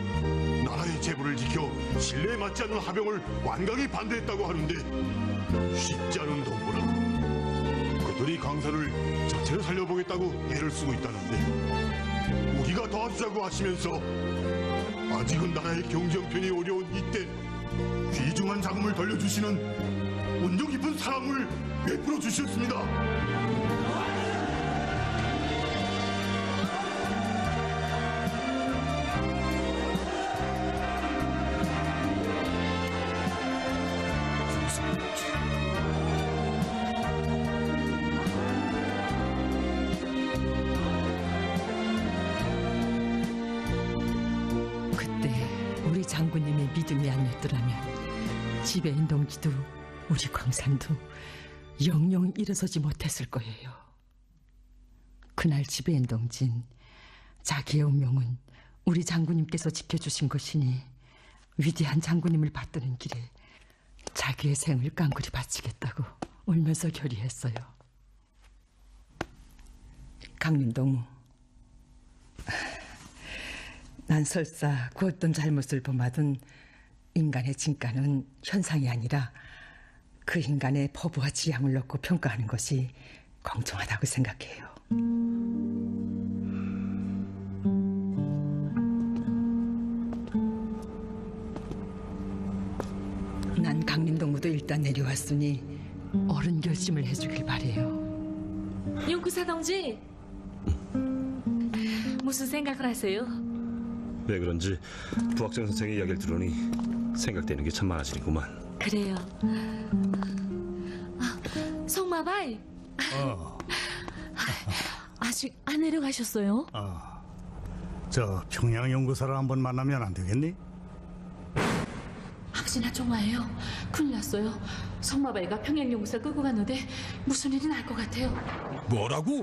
Speaker 14: 나라의 재부를 지켜 신뢰에 맞지 않는 하병을 완강히 반대했다고 하는데 쉽지 않은 동무라 그들이 광산을 자체로 살려보겠다고 애를 쓰고 있다는데 우리가 도와주자고 하시면서 아직은 나라의 경제형편이 어려운 이때 귀중한 자금을 돌려주시는 온정 깊은 사랑을 베풀어 주셨습니다.
Speaker 4: 우리 장군님의 믿음이 아니었더라면 지배인 동지도 우리 광산도 영영 일어서지 못했을 거예요. 그날 지배인 동진 자기의 운명은 우리 장군님께서 지켜주신 것이니 위대한 장군님을 받드는 길에 자기의 생을 깡그리 바치겠다고 울면서 결의했어요. 강림동무, 난 설사 그 어떤 잘못을 범하든 인간의 진가는 현상이 아니라 그 인간의 포부와 지향을 놓고 평가하는 것이 공정하다고 생각해요. 난 강림동무도 일단 내려왔으니 옳은 결심을 해주길 바래요.
Speaker 1: 용구사 동지, 무슨 생각을 하세요?
Speaker 7: 왜 그런지 부학정 선생의 이야기를 들으니 생각되는 게 참 많아지는구만.
Speaker 1: 그래요. 성마바이. 아직 안 내려가셨어요?
Speaker 5: 저 평양 연구사를 한번 만나면 안 되겠니?
Speaker 1: 혹시나 정말요? 큰일 났어요. 성마바이가 평양연구사 끌고 갔는데 무슨 일이 날 것 같아요.
Speaker 2: 뭐라고?